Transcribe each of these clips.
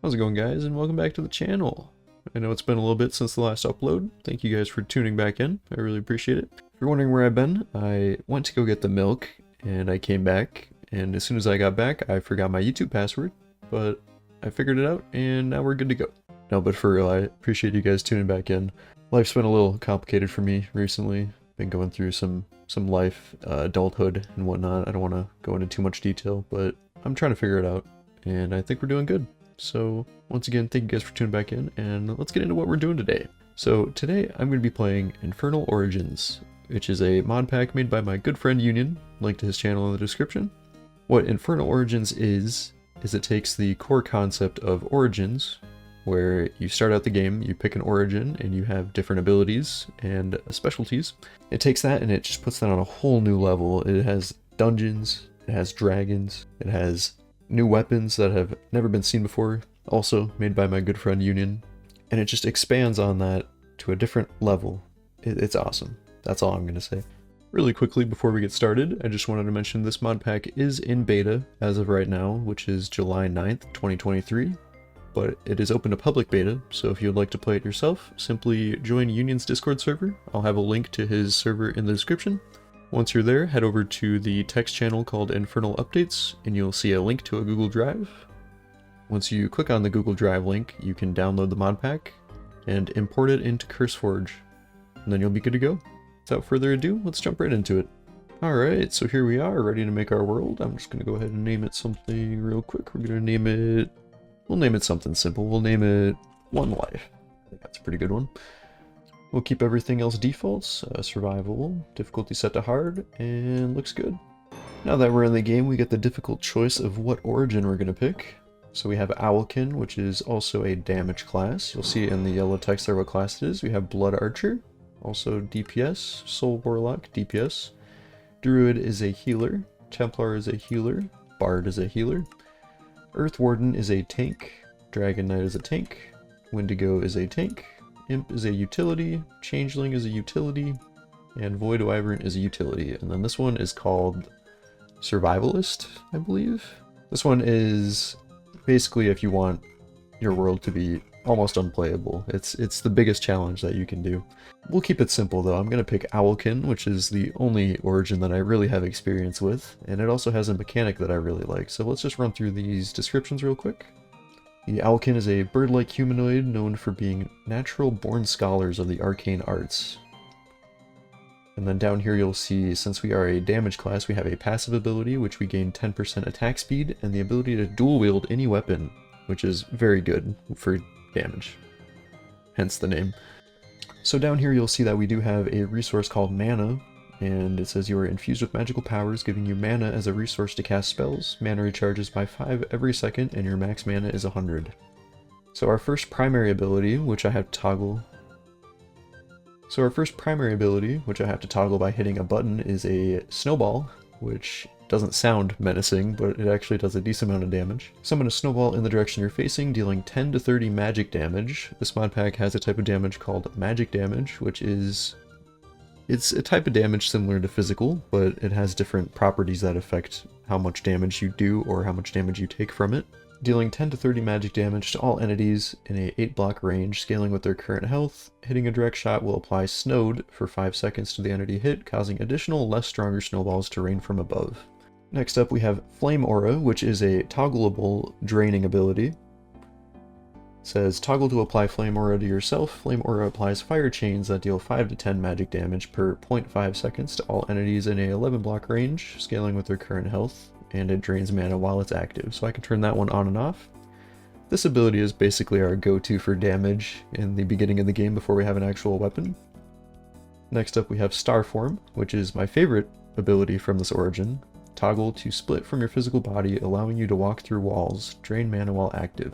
How's it going, guys, and welcome back to the channel. I know it's been a little bit since the last upload. Thank you guys for tuning back in. I really appreciate it. If you're wondering where I've been, I went to go get the milk and I came back, and as soon as I got back I forgot my YouTube password, but I figured it out and now we're good to go. No, but for real, I appreciate you guys tuning back in. Life's been a little complicated for me recently. Been going through some life, adulthood and whatnot. I don't want to go into too much detail, but I'm trying to figure it out and I think we're doing good. So once again, thank you guys for tuning back in, and let's get into what we're doing today. So today I'm going to be playing Infernal Origins, which is a mod pack made by my good friend Union, link to his channel in the description. What Infernal Origins is it takes the core concept of Origins, where you start out the game, you pick an origin, and you have different abilities and specialties. It takes that and it just puts that on a whole new level. It has dungeons, it has dragons, it has new weapons that have never been seen before, also made by my good friend Union, and it just expands on that to a different level. It's awesome. That's all I'm going to say. Really quickly before we get started, I just wanted to mention this mod pack is in beta as of right now, which is July 9th, 2023, but it is open to public beta, so if you'd like to play it yourself, simply join Union's Discord server. I'll have a link to his server in the description. Once you're there, head over to the text channel called Infernal Updates, and you'll see a link to a Google Drive. Once you click on the Google Drive link, you can download the mod pack and import it into CurseForge, and then you'll be good to go. Without further ado, let's jump right into it. Alright, so here we are, ready to make our world. I'm just going to go ahead and name it something real quick. We're going to name it... We'll name it something simple. We'll name it One Life. I think that's a pretty good one. We'll keep everything else defaults, survival, difficulty set to hard, and looks good. Now that we're in the game, we get the difficult choice of what origin we're going to pick. So we have Owlkin, which is also a damage class. You'll see in the yellow text there what class it is. We have Blood Archer, also DPS, Soul Warlock, DPS. Druid is a healer, Templar is a healer, Bard is a healer, Earth Warden is a tank, Dragon Knight is a tank, Wendigo is a tank, Imp is a utility, Changeling is a utility, and Void Wyvern is a utility. And then this one is called Survivalist, I believe. This one is basically if you want your world to be almost unplayable. It's the biggest challenge that you can do. We'll keep it simple though. I'm going to pick Owlkin, which is the only origin that I really have experience with, and it also has a mechanic that I really like. So let's just run through these descriptions real quick. The Owlkin is a bird-like humanoid known for being natural-born scholars of the arcane arts. And then down here you'll see, since we are a damage class, we have a passive ability, which we gain 10% attack speed, and the ability to dual-wield any weapon, which is very good for damage. Hence the name. So down here you'll see that we do have a resource called Mana, and it says you are infused with magical powers, giving you mana as a resource to cast spells. Mana recharges by 5 every second, and your max mana is 100. So our first primary ability, which I have to toggle... by hitting a button, is a snowball, which doesn't sound menacing, but it actually does a decent amount of damage. Summon a snowball in the direction you're facing, dealing 10 to 30 magic damage. This mod pack has a type of damage called magic damage, which is... It's a type of damage similar to physical, but it has different properties that affect how much damage you do or how much damage you take from it. Dealing 10 to 30 magic damage to all entities in a 8-block range, scaling with their current health. Hitting a direct shot will apply Snowed for 5 seconds to the entity hit, causing additional, less stronger snowballs to rain from above. Next up we have Flame Aura, which is a toggleable draining ability. It says, toggle to apply Flame Aura to yourself. Flame Aura applies fire chains that deal 5 to 10 magic damage per 0.5 seconds to all entities in a 11-block range, scaling with their current health, and it drains mana while it's active, so I can turn that one on and off. This ability is basically our go-to for damage in the beginning of the game before we have an actual weapon. Next up we have Starform, which is my favorite ability from this origin. Toggle to split from your physical body, allowing you to walk through walls, drain mana while active.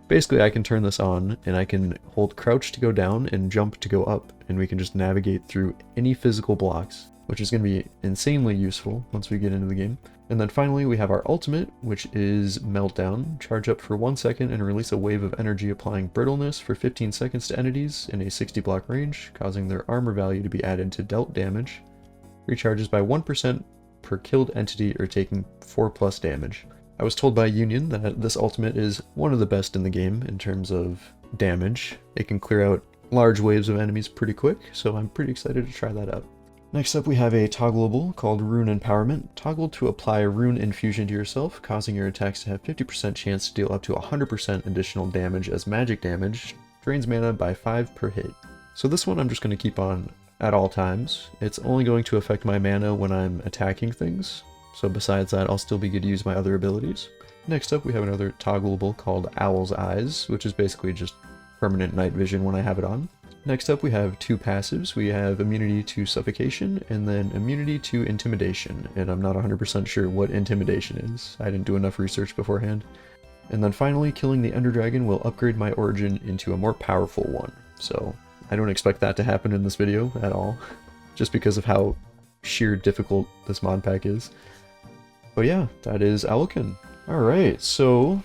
Basically, I can turn this on, and I can hold crouch to go down and jump to go up, and we can just navigate through any physical blocks, which is going to be insanely useful once we get into the game. And then finally, we have our ultimate, which is Meltdown. Charge up for 1 second and release a wave of energy applying brittleness for 15 seconds to entities in a 60-block range, causing their armor value to be added to dealt damage. Recharges by 1% per killed entity or taking 4+ damage. I was told by Union that this ultimate is one of the best in the game in terms of damage. It can clear out large waves of enemies pretty quick, so I'm pretty excited to try that out. Next up we have a toggleable called Rune Empowerment. Toggle to apply Rune Infusion to yourself, causing your attacks to have 50% chance to deal up to 100% additional damage as magic damage. Drains mana by 5 per hit. So this one I'm just going to keep on at all times. It's only going to affect my mana when I'm attacking things. So besides that, I'll still be good to use my other abilities. Next up, we have another toggleable called Owl's Eyes, which is basically just permanent night vision when I have it on. Next up, we have two passives. We have immunity to suffocation and then immunity to intimidation. And I'm not 100% sure what intimidation is. I didn't do enough research beforehand. And then finally, killing the Ender Dragon will upgrade my origin into a more powerful one. So I don't expect that to happen in this video at all, just because of how sheer difficult this mod pack is. But yeah, that is Owlkin. Alright, so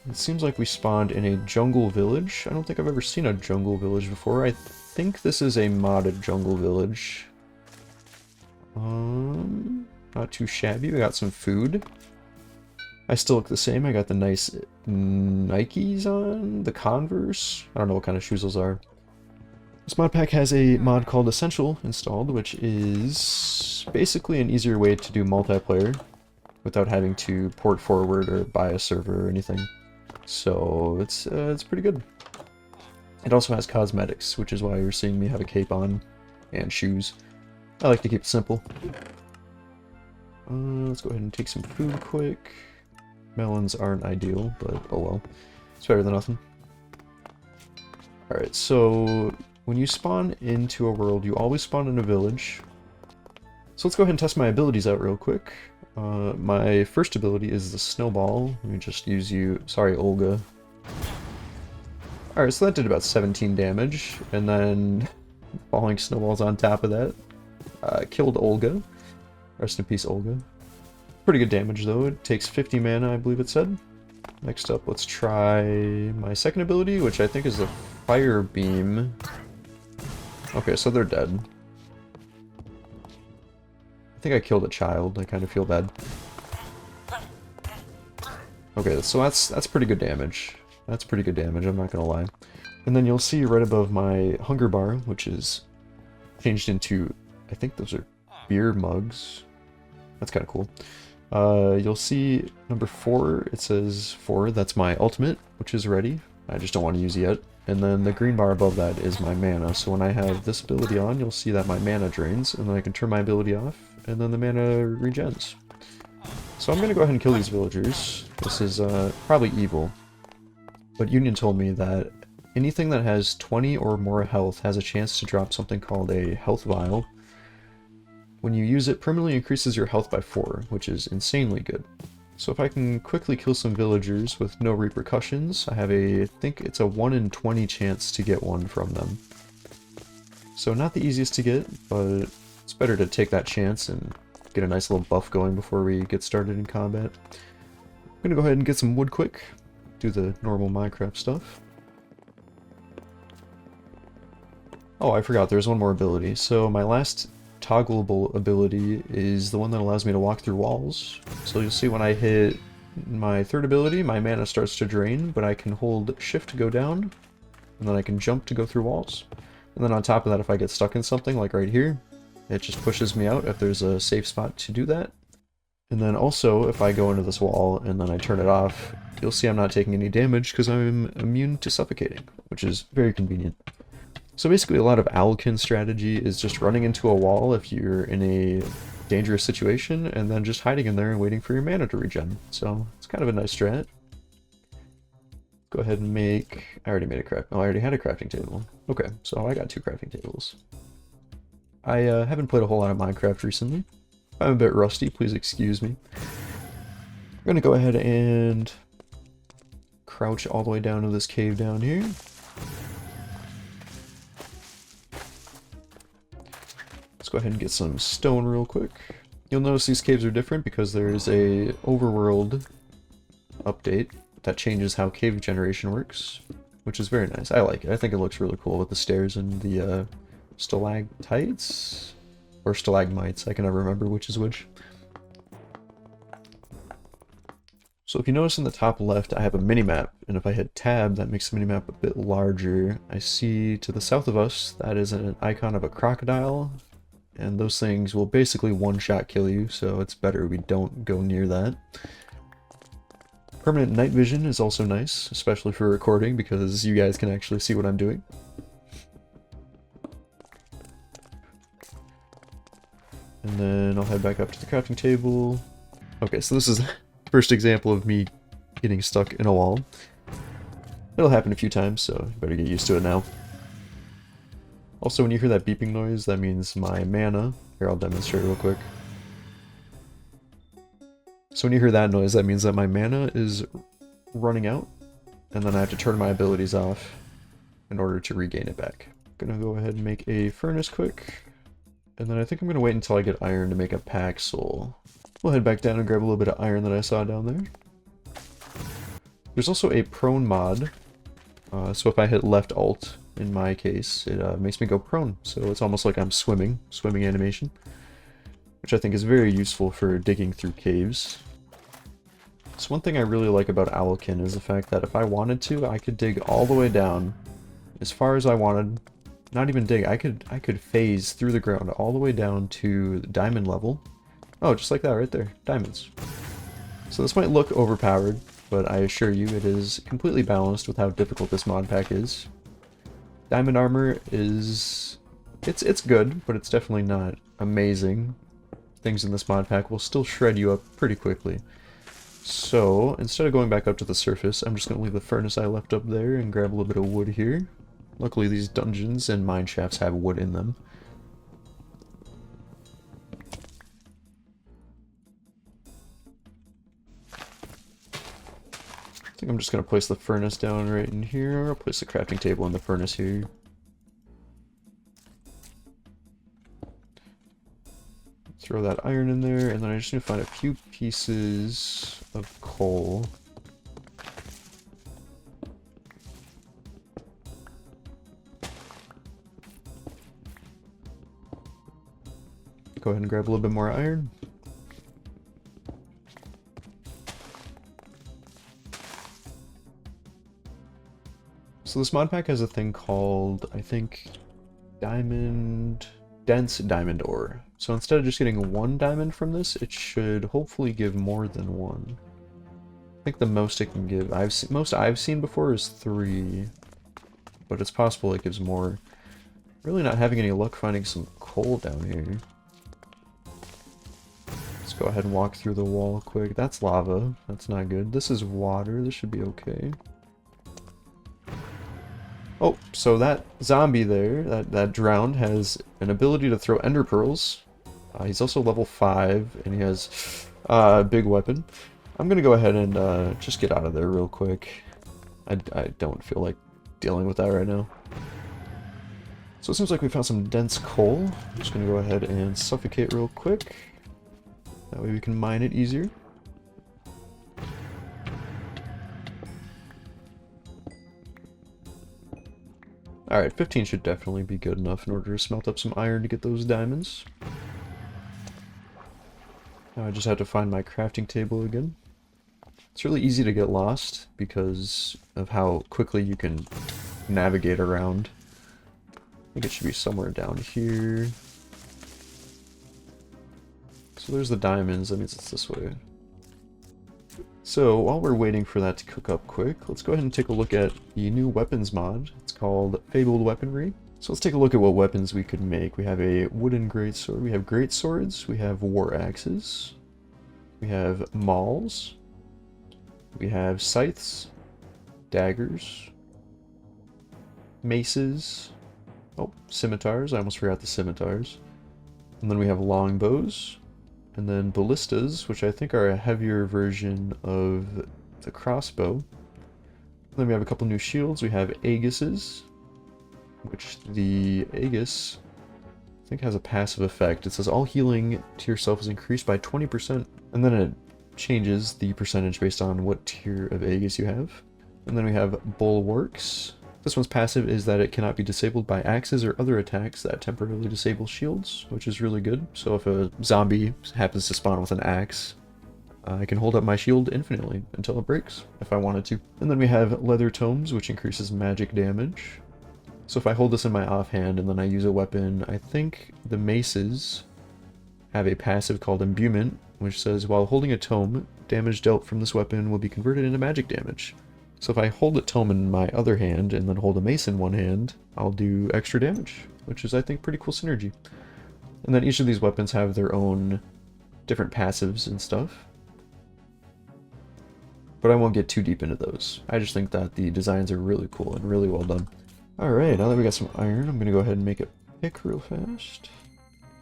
it seems like we spawned in a jungle village. I don't think I've ever seen a jungle village before. I think this is a modded jungle village. Not too shabby. We got some food. I still look the same. I got the nice Nikes on, the Converse. I don't know what kind of shoes those are. This mod pack has a mod called Essential installed, which is basically an easier way to do multiplayer without having to port forward or buy a server or anything. So it's pretty good. It also has cosmetics, which is why you're seeing me have a cape on and shoes. I like to keep it simple. Let's go ahead and take some food quick. Melons aren't ideal, but oh well. It's better than nothing. Alright, so when you spawn into a world, you always spawn in a village. So let's go ahead and test my abilities out real quick. My first ability is the Snowball. Let me just use you... Sorry, Olga. Alright, so that did about 17 damage, and then falling snowballs on top of that. Killed Olga. Rest in peace, Olga. Pretty good damage, though. It takes 50 mana, I believe it said. Next up, let's try my second ability, which I think is the Fire Beam. Okay, so they're dead. I think I killed a child. I kind of feel bad. Okay, so that's pretty good damage. That's pretty good damage, I'm not gonna lie. And then you'll see right above my hunger bar, which is changed into, I think those are beer mugs. That's kind of cool. You'll see number 4, it says 4, that's my ultimate, which is ready. I just don't want to use it yet. And then the green bar above that is my mana. So when I have this ability on, you'll see that my mana drains, and then I can turn my ability off, and then the mana regens. So I'm going to go ahead and kill these villagers. This is probably evil. But Union told me that anything that has 20 or more health has a chance to drop something called a health vial. When you use it, permanently increases your health by 4, which is insanely good. So if I can quickly kill some villagers with no repercussions, I have I think it's a 1 in 20 chance to get one from them. So not the easiest to get, but it's better to take that chance and get a nice little buff going before we get started in combat. I'm gonna go ahead and get some wood quick, do the normal Minecraft stuff. Oh, I forgot, there's one more ability. So my last toggleable ability is the one that allows me to walk through walls. So you'll see when I hit my third ability, my mana starts to drain, but I can hold shift to go down, and then I can jump to go through walls. And then on top of that, if I get stuck in something, like right here, it just pushes me out if there's a safe spot to do that. And then also, if I go into this wall and then I turn it off, you'll see I'm not taking any damage because I'm immune to suffocating, which is very convenient. So basically a lot of Owlkin strategy is just running into a wall if you're in a dangerous situation, and then just hiding in there and waiting for your mana to regen. So it's kind of a nice strat. Go ahead and make... I already made a craft... Oh, I already had a crafting table. Okay, so I got 2 crafting tables. I haven't played a whole lot of Minecraft recently. I'm a bit rusty, please excuse me. I'm gonna go ahead and crouch all the way down to this cave down here. Let's go ahead and get some stone real quick. You'll notice these caves are different because there's a overworld update that changes how cave generation works, which is very nice. I like it. I think it looks really cool with the stairs and the stalactites? Or stalagmites, I can never remember which is which. So if you notice in the top left, I have a mini-map, and if I hit tab, that makes the mini-map a bit larger. I see to the south of us, that is an icon of a crocodile, and those things will basically one-shot kill you, so it's better we don't go near that. Permanent night vision is also nice, especially for recording, because you guys can actually see what I'm doing. And then I'll head back up to the crafting table. Okay, so this is the first example of me getting stuck in a wall. It'll happen a few times, so you better get used to it now. Also, when you hear that beeping noise, that means my mana... Here, I'll demonstrate real quick. So when you hear that noise, that means that my mana is running out, and then I have to turn my abilities off in order to regain it back. I'm gonna go ahead and make a furnace quick. And then I think I'm going to wait until I get iron to make a pack soul. We'll head back down and grab a little bit of iron that I saw down there. There's also a prone mod. So if I hit left alt, in my case, it makes me go prone. So it's almost like I'm swimming animation. Which I think is very useful for digging through caves. So one thing I really like about Owlkin is the fact that if I wanted to, I could dig all the way down as far as I wanted. Not even dig, I could phase through the ground all the way down to diamond level. Oh, just like that right there. Diamonds. So this might look overpowered, but I assure you it is completely balanced with how difficult this mod pack is. Diamond armor is... It's good, but it's definitely not amazing. Things in this mod pack will still shred you up pretty quickly. So, instead of going back up to the surface, I'm just going to leave the furnace I left up there and grab a little bit of wood here. Luckily, these dungeons and mine shafts have wood in them. I think I'm just going to place the furnace down right in here. I'll place the crafting table in the furnace here. Throw that iron in there, and then I just need to find a few pieces of coal. Go ahead and grab a little bit more iron. So this mod pack has a thing called, I think, dense diamond ore. So instead of just getting one diamond from this, it should hopefully give more than one. I think the most it can give, most I've seen before is 3, but it's possible it gives more. Really not having any luck finding some coal down here. Let's go ahead and walk through the wall quick. That's lava. That's not good. This is water. This should be okay. Oh, so that zombie there, that drowned, has an ability to throw ender pearls. He's also level 5, and he has a big weapon. I'm going to go ahead and just get out of there real quick. I don't feel like dealing with that right now. So it seems like we found some dense coal. I'm just going to go ahead and suffocate real quick. That way we can mine it easier. Alright, 15 should definitely be good enough in order to smelt up some iron to get those diamonds. Now I just have to find my crafting table again. It's really easy to get lost because of how quickly you can navigate around. I think it should be somewhere down here. So there's the diamonds, that means it's this way. So while we're waiting for that to cook up quick, let's go ahead and take a look at the new weapons mod. It's called Fabled Weaponry. So let's take a look at what weapons we could make. We have a wooden greatsword, we have great swords, we have war axes, we have mauls, we have scythes, daggers, maces, oh, scimitars, I almost forgot the scimitars. And then we have longbows, and then ballistas, which I think are a heavier version of the crossbow. And then we have a couple new shields. We have Aegises, which the Aegis, I think, has a passive effect. It says all healing to yourself is increased by 20%, and then it changes the percentage based on what tier of Aegis you have. And then we have Bulwarks. This one's passive is that it cannot be disabled by axes or other attacks that temporarily disable shields, which is really good. So if a zombie happens to spawn with an axe, I can hold up my shield infinitely until it breaks, if I wanted to. And then we have Leather Tomes, which increases magic damage. So if I hold this in my offhand and then I use a weapon, I think the maces have a passive called Imbuement, which says, while holding a tome, damage dealt from this weapon will be converted into magic damage. So if I hold a tome in my other hand and then hold a mace in one hand, I'll do extra damage, which is, I think, pretty cool synergy. And then each of these weapons have their own different passives and stuff. But I won't get too deep into those. I just think that the designs are really cool and really well done. Alright, now that we got some iron, I'm going to go ahead and make a pick real fast.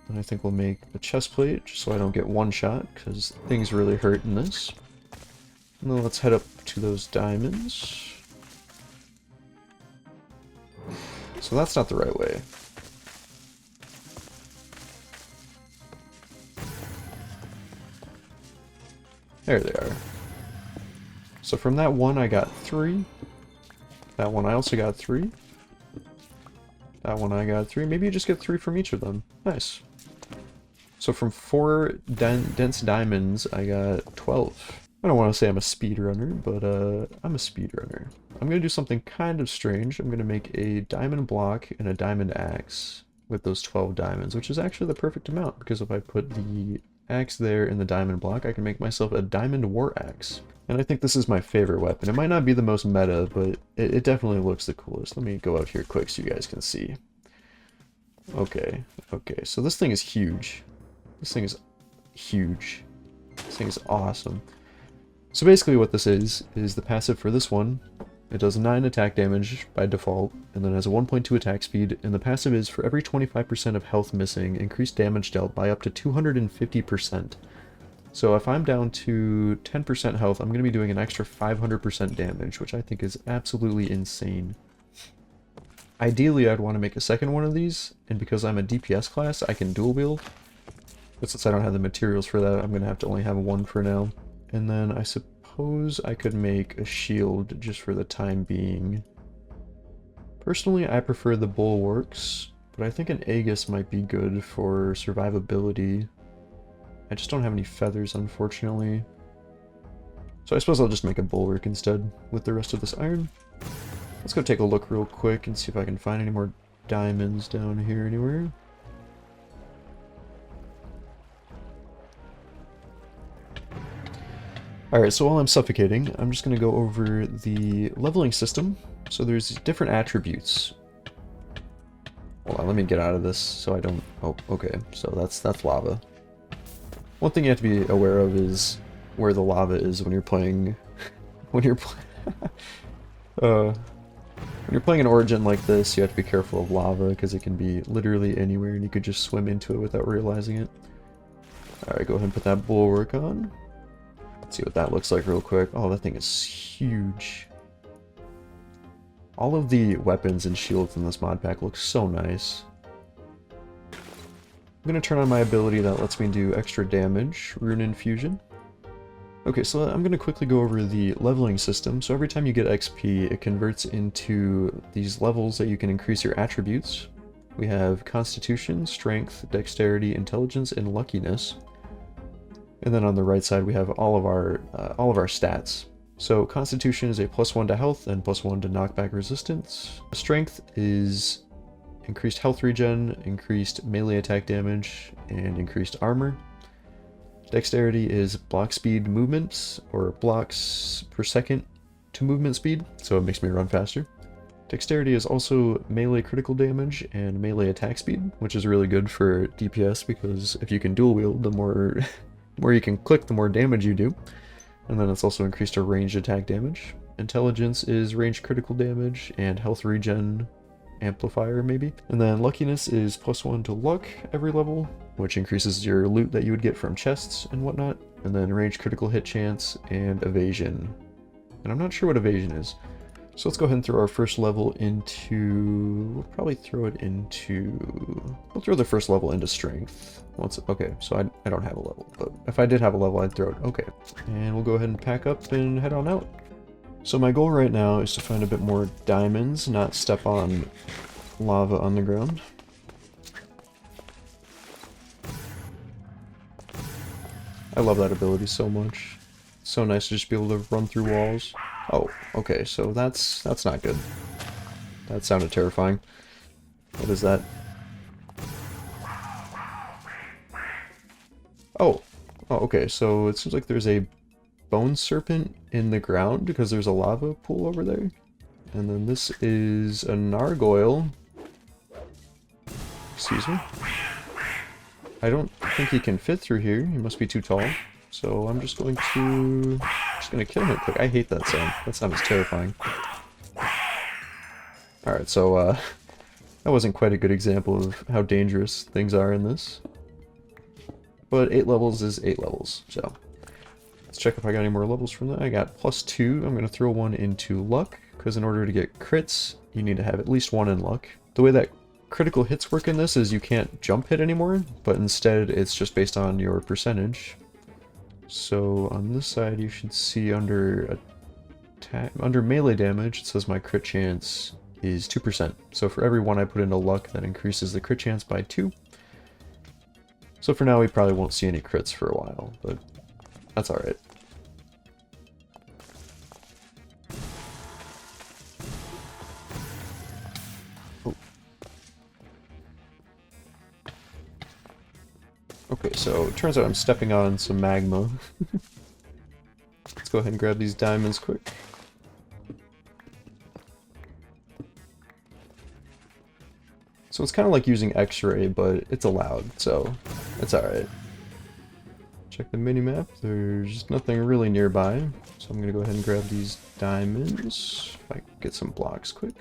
And I think we'll make a chest plate, just so I don't get one shot, because things really hurt in this. And then let's head up to those diamonds. So that's not the right way. There they are. So from that one I got 3. That one I also got 3. That one I got 3. Maybe you just get 3 from each of them. Nice. So from 4 dense diamonds, I got 12. I don't want to say I'm a speedrunner, but I'm a speedrunner. I'm going to do something kind of strange. I'm going to make a diamond block and a diamond axe with those 12 diamonds, which is actually the perfect amount, because if I put the axe there in the diamond block, I can make myself a diamond war axe. And I think this is my favorite weapon. It might not be the most meta, but it definitely looks the coolest. Let me go out here quick so you guys can see. Okay, so this thing is huge. This thing is huge. This thing is awesome. So basically what this is the passive for this one. It does 9 attack damage by default, and then has a 1.2 attack speed, and the passive is for every 25% of health missing, increased damage dealt by up to 250%. So if I'm down to 10% health, I'm going to be doing an extra 500% damage, which I think is absolutely insane. Ideally, I'd want to make a second one of these, and because I'm a DPS class, I can dual wield. But since I don't have the materials for that, I'm going to have to only have one for now. And then I suppose I could make a shield just for the time being. Personally, I prefer the bulwarks, but I think an Aegis might be good for survivability. I just don't have any feathers, unfortunately. So I suppose I'll just make a bulwark instead with the rest of this iron. Let's go take a look real quick and see if I can find any more diamonds down here anywhere. Alright, so while I'm suffocating, I'm just going to go over the leveling system. So there's different attributes. Hold on, let me get out of this so I don't... Oh, okay, so that's lava. One thing you have to be aware of is where the lava is when you're playing... when you're playing an Origin like this, you have to be careful of lava, because it can be literally anywhere and you could just swim into it without realizing it. Alright, go ahead and put that bulwark on. Let's see what that looks like real quick. Oh, that thing is huge. All of the weapons and shields in this mod pack look so nice. I'm going to turn on my ability that lets me do extra damage, Rune Infusion. Okay, so I'm going to quickly go over the leveling system. So every time you get XP, it converts into these levels that you can increase your attributes. We have Constitution, Strength, Dexterity, Intelligence, and Luckiness. And then on the right side we have all of our stats. So Constitution is a +1 to health and +1 to knockback resistance. Strength is increased health regen, increased melee attack damage, and increased armor. Dexterity is block speed movements, or blocks per second to movement speed, so it makes me run faster. Dexterity is also melee critical damage and melee attack speed, which is really good for DPS, because if you can dual wield, the more you can click, the more damage you do. And then it's also increased to ranged attack damage. Intelligence is range critical damage and health regen amplifier, maybe. And then luckiness is +1 to luck every level, which increases your loot that you would get from chests and whatnot. And then range critical hit chance and evasion. And I'm not sure what evasion is. So let's go ahead and throw our first level into... We'll probably throw it into... We'll throw the first level into strength. Okay, so I don't have a level, but if I did have a level, I'd throw it. Okay, and we'll go ahead and pack up and head on out. So my goal right now is to find a bit more diamonds, not step on lava on the ground. I love that ability so much. It's so nice to just be able to run through walls. Oh, okay, so that's not good. That sounded terrifying. What is that? Oh. Oh, okay, so it seems like there's a bone serpent in the ground because there's a lava pool over there. And then this is a nargoyle. Excuse me. I don't think he can fit through here. He must be too tall. So I'm just going to kill him quick. I hate that sound. That sound is terrifying. Alright, so that wasn't quite a good example of how dangerous things are in this. But 8 levels is 8 levels, so let's check if I got any more levels from that. I got +2. I'm going to throw one into luck, because in order to get crits, you need to have at least 1 in luck. The way that critical hits work in this is you can't jump hit anymore, but instead it's just based on your percentage. So on this side you should see under melee damage, it says my crit chance is 2%. So for every 1 I put into luck, that increases the crit chance by 2. So for now we probably won't see any crits for a while, but that's alright. Okay, so it turns out I'm stepping on some magma. Let's go ahead and grab these diamonds quick. So it's kind of like using X-ray, but it's allowed, so it's alright. Check the minimap, there's nothing really nearby, so I'm gonna go ahead and grab these diamonds. If I can get some blocks quick.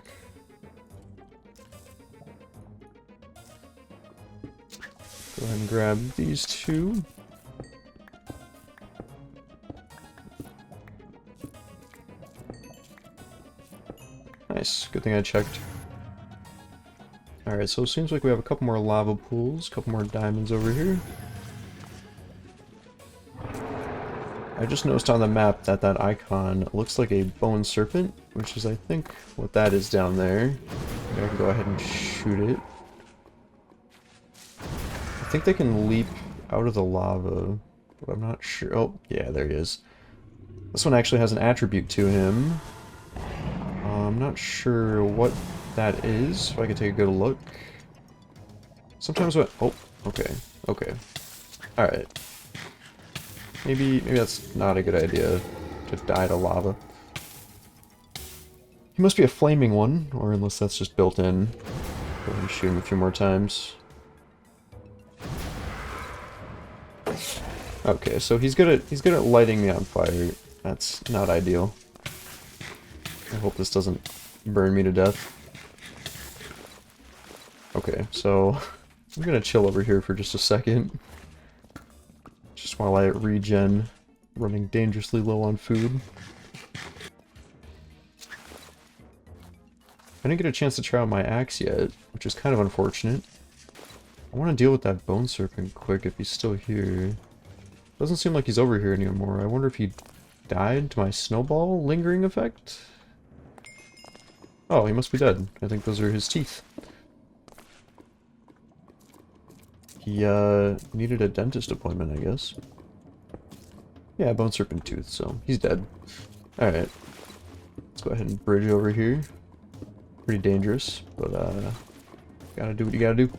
Go ahead and grab these 2. Nice, good thing I checked. Alright, so it seems like we have a couple more lava pools, a couple more diamonds over here. I just noticed on the map that that icon looks like a bone serpent, which is I think what that is down there. Maybe I can go ahead and shoot it. I think they can leap out of the lava, but I'm not sure. Oh, yeah, there he is. This one actually has an attribute to him. I'm not sure what that is, if I could take a good look. Sometimes what... Oh, okay, okay. Alright. Maybe that's not a good idea, to die to lava. He must be a flaming one, or unless that's just built in. Go ahead and shoot him a few more times. Okay, so he's good at lighting me on fire. That's not ideal. I hope this doesn't burn me to death. Okay, so I'm gonna chill over here for just a second. Just while I regen, running dangerously low on food. I didn't get a chance to try out my axe yet, which is kind of unfortunate. I want to deal with that bone serpent quick if he's still here. Doesn't seem like he's over here anymore. I wonder if he died to my snowball lingering effect? Oh, he must be dead. I think those are his teeth. He needed a dentist appointment, I guess. Yeah, bone serpent tooth, so he's dead. Alright. Let's go ahead and bridge over here. Pretty dangerous, but gotta do what you gotta do.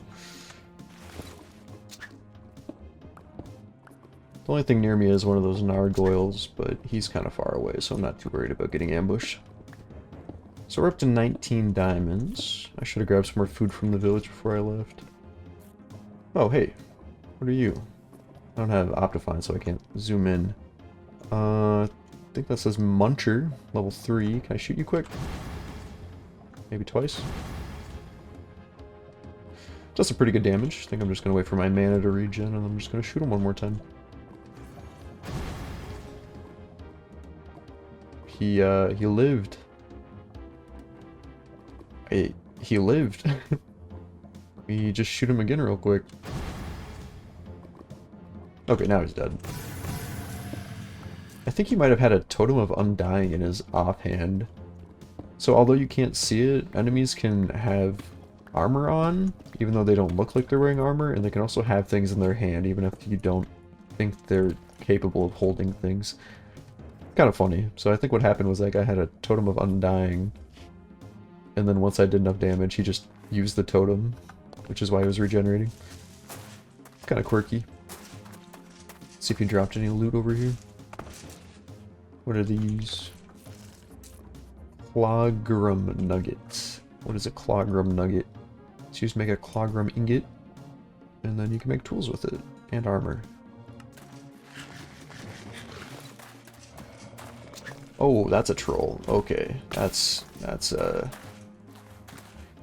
The only thing near me is one of those nargoyles, but he's kind of far away, so I'm not too worried about getting ambushed. So we're up to 19 diamonds. I should have grabbed some more food from the village before I left. Oh, hey. What are you? I don't have Optifine, so I can't zoom in. I think that says Muncher, level 3. Can I shoot you quick? Maybe twice? Does some pretty good damage. I think I'm just going to wait for my mana to regen, and I'm just going to shoot him one more time. He lived. He lived. We just shoot him again real quick. Okay, now he's dead. I think he might have had a Totem of Undying in his offhand. So although you can't see it, enemies can have armor on, even though they don't look like they're wearing armor, and they can also have things in their hand, even if you don't think they're capable of holding things. Kind of funny. So I think what happened was that guy had a totem of undying, and then once I did enough damage, he just used the totem, which is why he was regenerating. Kind of quirky. Let's see if he dropped any loot over here. What are these? Clogram nuggets. What is a clogram nugget? It's used to make a clogram ingot, and then you can make tools with it, and armor. Oh, that's a troll. Okay, that's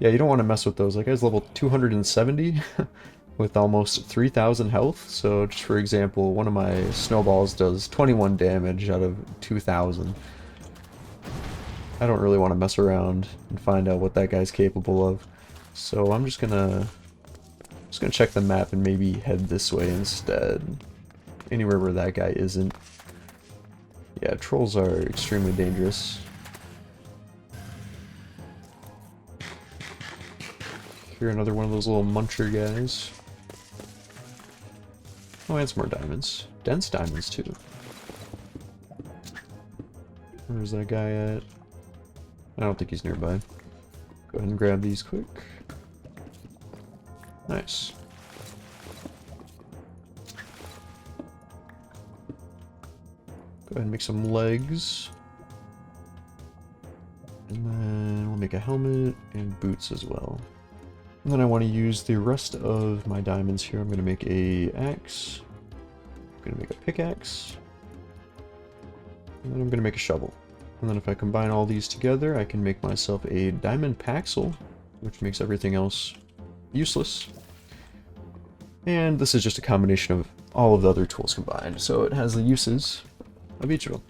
yeah, you don't want to mess with those. That guy's level 270 with almost 3,000 health. So just for example, one of my snowballs does 21 damage out of 2,000. I don't really want to mess around and find out what that guy's capable of. So I'm just gonna check the map and maybe head this way instead. Anywhere where that guy isn't. Yeah, trolls are extremely dangerous. Here, another one of those little muncher guys. Oh, and some more diamonds. Dense diamonds, too. Where's that guy at? I don't think he's nearby. Go ahead and grab these quick. Nice. Go ahead and make some legs. And then we'll make a helmet and boots as well. And then I want to use the rest of my diamonds here. I'm going to make a axe. I'm going to make a pickaxe. And then I'm going to make a shovel. And then if I combine all these together, I can make myself a diamond paxel, which makes everything else useless. And this is just a combination of all of the other tools combined, so it has the uses of each of them.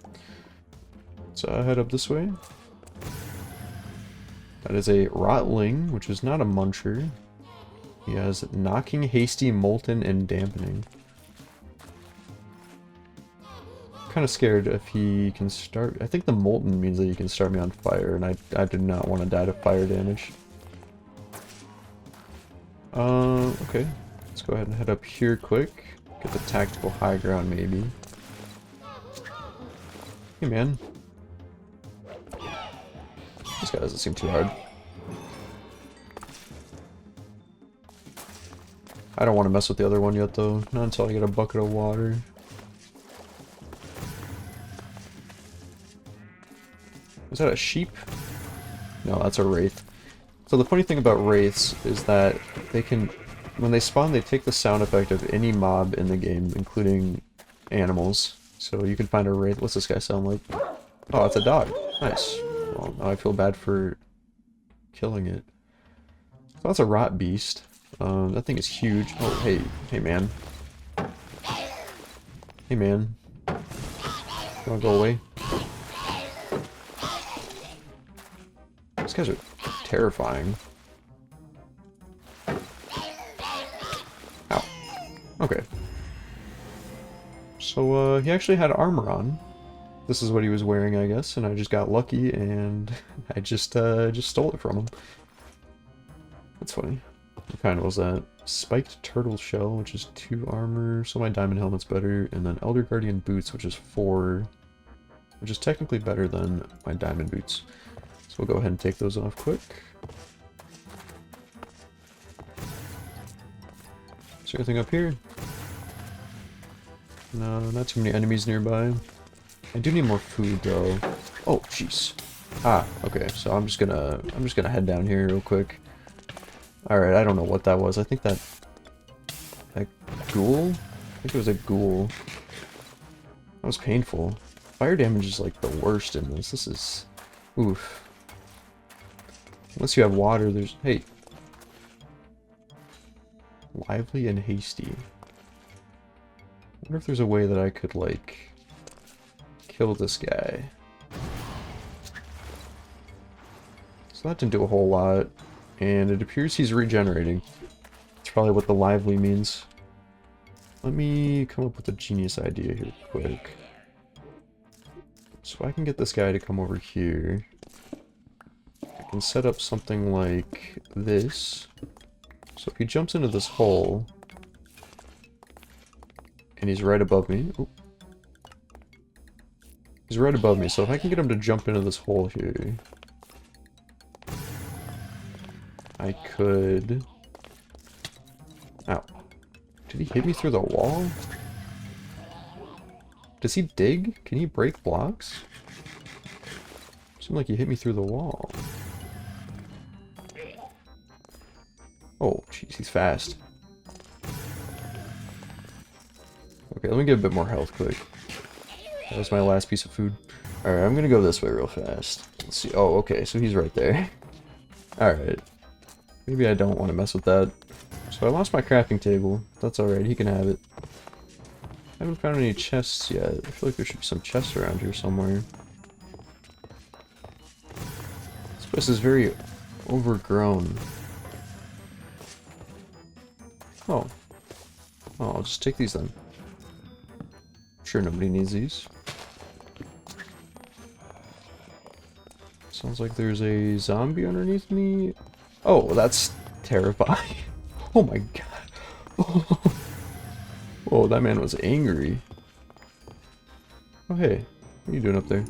So I head up this way. That is a Rotling, which is not a muncher. He has knocking, hasty, molten, and dampening. Kind of scared if he can start. I think the molten means that he can start me on fire, and I do not want to die to fire damage. Okay. Let's go ahead and head up here quick. Get the tactical high ground, maybe. Hey, man. This guy doesn't seem too hard. I don't want to mess with the other one yet, though. Not until I get a bucket of water. Is that a sheep? No, that's a wraith. So the funny thing about wraiths is that they can, when they spawn, they take the sound effect of any mob in the game, including animals. So you can find a wraith. What's this guy sound like? Oh, it's a dog. Nice. Well, now I feel bad for killing it. So that's a rot beast. That thing is huge. Oh, hey man. Hey man. You wanna go away? These guys are terrifying. Ow. Okay. So, he actually had armor on. This is what he was wearing, I guess, and I just got lucky, and I just stole it from him. That's funny. What kind was that? Spiked turtle shell, which is 2 armor, so my diamond helmet's better, and then Elder Guardian boots, which is 4, which is technically better than my diamond boots. So we'll go ahead and take those off quick. Is there anything up here? No, not too many enemies nearby. I do need more food though. Oh, jeez. Ah, okay. So I'm just gonna head down here real quick. All right, I don't know what that was. I think that ghoul. I think it was a ghoul. That was painful. Fire damage is like the worst in this. This is, oof. Unless you have water, there's hey. Lively and hasty. I wonder if there's a way that I could like kill this guy. So that didn't do a whole lot. And it appears he's regenerating. That's probably what the lively means. Let me come up with a genius idea here quick. So I can get this guy to come over here. I can set up something like this. So if he jumps into this hole, And he's right above me. Oop. He's right above me, so if I can get him to jump into this hole here, I could... Ow. Did he hit me through the wall? Does he dig? Can he break blocks? Seemed like he hit me through the wall. Oh, jeez, he's fast. Okay, let me get a bit more health quick. That was my last piece of food. Alright, I'm gonna go this way real fast. Let's see. Oh, okay, so he's right there. Alright. Maybe I don't want to mess with that. So I lost my crafting table. That's alright, he can have it. I haven't found any chests yet. I feel like there should be some chests around here somewhere. This place is very overgrown. Oh. Oh, I'll just take these then. Sure, nobody needs these. Sounds like there's a zombie underneath me. Oh, that's terrifying. Oh my god. Oh, that man was angry. Oh, hey. What are you doing up there?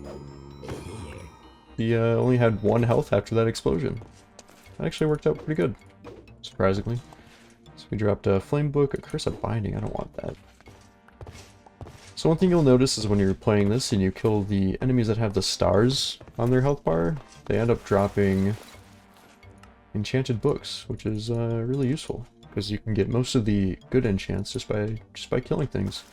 He only had 1 health after that explosion. That actually worked out pretty good, surprisingly. So we dropped a flame book, a curse of binding. I don't want that. So one thing you'll notice is when you're playing this and you kill the enemies that have the stars on their health bar, they end up dropping enchanted books, which is really useful because you can get most of the good enchants just by killing things.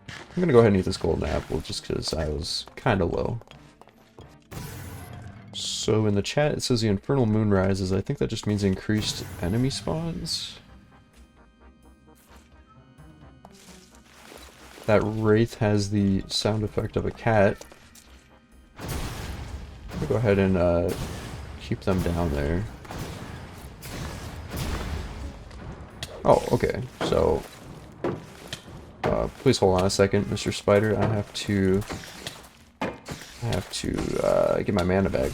I'm gonna go ahead and eat this golden apple just because I was kind of low. So in the chat it says the infernal moon rises. I think that just means increased enemy spawns. That wraith has the sound effect of a cat. I'll go ahead and keep them down there. Oh, okay. So, please hold on a second, Mr. Spider. I have to get my mana back.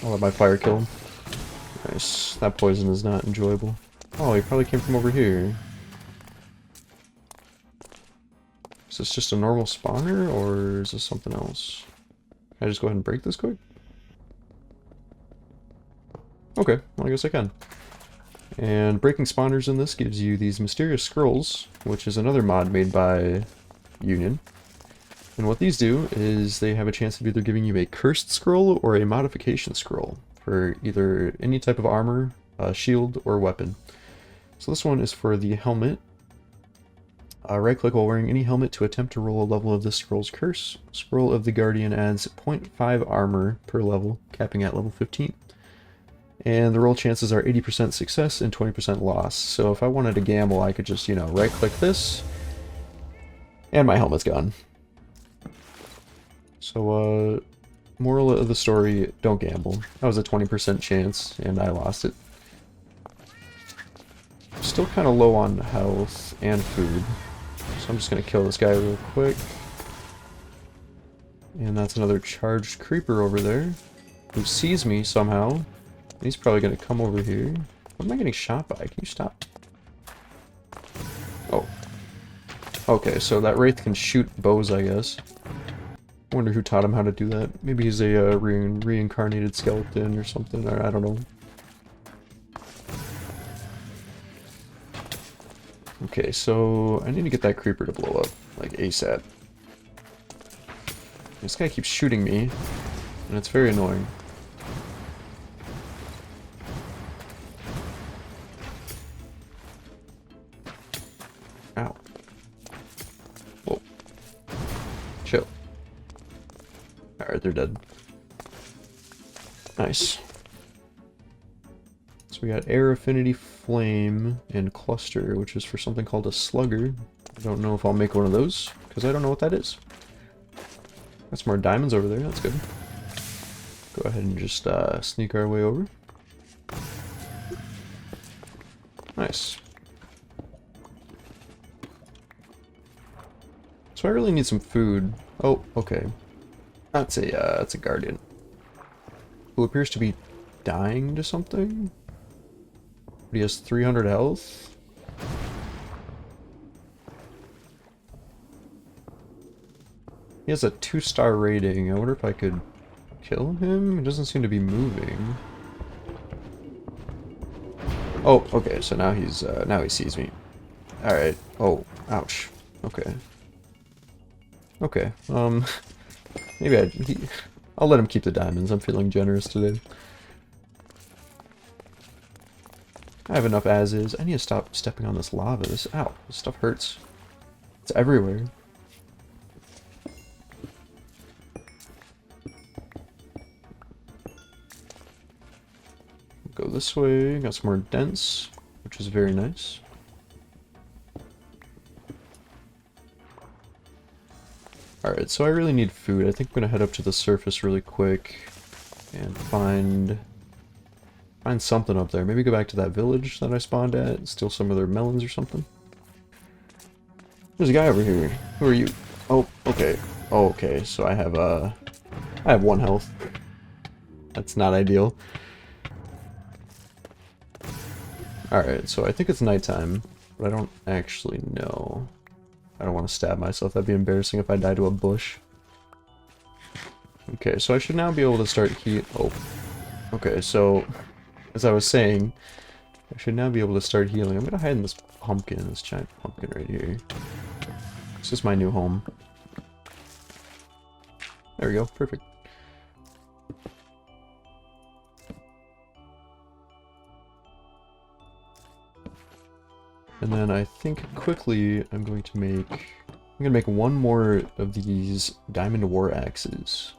I'll let my fire kill him. Nice. That poison is not enjoyable. Oh, he probably came from over here. Is this just a normal spawner, or is this something else? Can I just go ahead and break this quick? Okay, well I guess I can. And breaking spawners in this gives you these mysterious scrolls, which is another mod made by Union. And what these do is they have a chance of either giving you a cursed scroll or a modification scroll for either any type of armor, shield, or weapon. So this one is for the helmet. Right-click while wearing any helmet to attempt to roll a level of this scroll's curse. Scroll of the Guardian adds 0.5 armor per level, capping at level 15. And the roll chances are 80% success and 20% loss. So if I wanted to gamble, I could just, you know, right-click this, and my helmet's gone. So, moral of the story, don't gamble. That was a 20% chance, and I lost it. Still kind of low on health and food. So I'm just going to kill this guy real quick. And that's another charged creeper over there, who sees me somehow. He's probably going to come over here. What am I getting shot by? Can you stop? Oh. Okay, so that wraith can shoot bows, I guess. I wonder who taught him how to do that. Maybe he's a reincarnated skeleton or something, or I don't know. Okay, so I need to get that creeper to blow up, like ASAP. This guy keeps shooting me, and it's very annoying. Ow. Whoa. Chill. Alright, they're dead. Nice. So we got air, affinity, flame, and cluster, which is for something called a slugger. I don't know if I'll make one of those, because I don't know what that is. Got some more diamonds over there, that's good. Go ahead and just sneak our way over. Nice. So I really need some food. Oh, okay. That's a guardian. Who appears to be dying to something? But he has 300 health. He has a 2-star rating. I wonder if I could kill him? He doesn't seem to be moving. Oh, okay, so now now he sees me. Alright. Oh, ouch. Okay. Okay, maybe I'll let him keep the diamonds. I'm feeling generous today. I have enough as is. I need to stop stepping on this lava. Ow, this stuff hurts. It's everywhere. Go this way. Got some more dents, which is very nice. Alright, so I really need food. I think I'm gonna head up to the surface really quick and find something up there. Maybe go back to that village that I spawned at and steal some of their melons or something. There's a guy over here. Who are you? Oh, okay. Oh, okay. So I have 1 health. That's not ideal. Alright, so I think it's nighttime, but I don't actually know. I don't want to stab myself. That'd be embarrassing if I die to a bush. Okay, so I should now be able to start Oh. Okay, so as I was saying, I should now be able to start healing. I'm gonna hide in this pumpkin, this giant pumpkin right here. This is my new home. There we go, perfect. And then I think quickly I'm gonna make 1 more of these diamond war axes.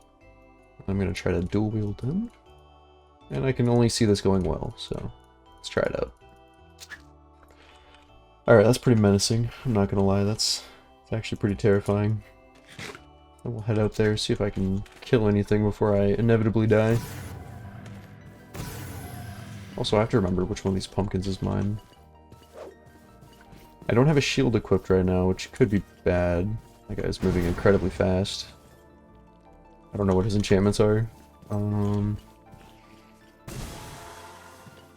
I'm gonna try to dual wield them. And I can only see this going well, so let's try it out. Alright, that's pretty menacing. I'm not gonna lie, it's actually pretty terrifying. I will head out there, see if I can kill anything before I inevitably die. Also, I have to remember which one of these pumpkins is mine. I don't have a shield equipped right now, which could be bad. That guy's moving incredibly fast. I don't know what his enchantments are. I'll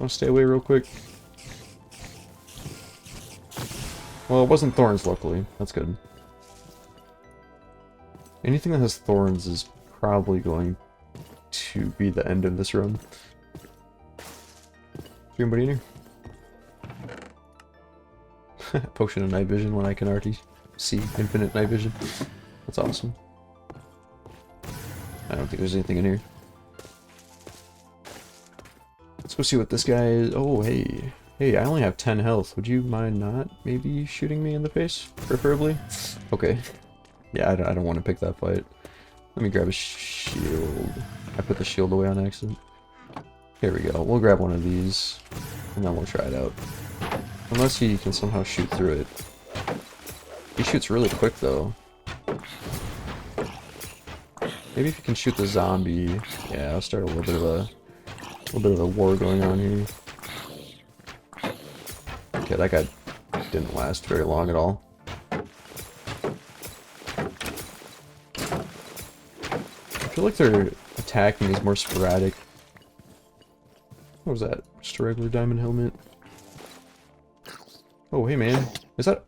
stay away real quick. Well, it wasn't thorns, luckily. That's good. Anything that has thorns is probably going to be the end of this run. Is anybody in here? Potion of night vision when I can already see infinite night vision. That's awesome. I don't think there's anything in here. Let's go see what this guy is. Oh, hey. Hey, I only have 10 health. Would you mind not maybe shooting me in the face? Preferably? Okay. Yeah, I don't want to pick that fight. Let me grab a shield. I put the shield away on accident. Here we go. We'll grab one of these, and then we'll try it out. Unless he can somehow shoot through it. He shoots really quick, though. Maybe if you can shoot the zombie. Yeah, I'll start a little bit of a war going on here. Okay, that guy didn't last very long at all. I feel like their attacking is more sporadic. What was that? Just a regular diamond helmet. Oh, hey man. Is that...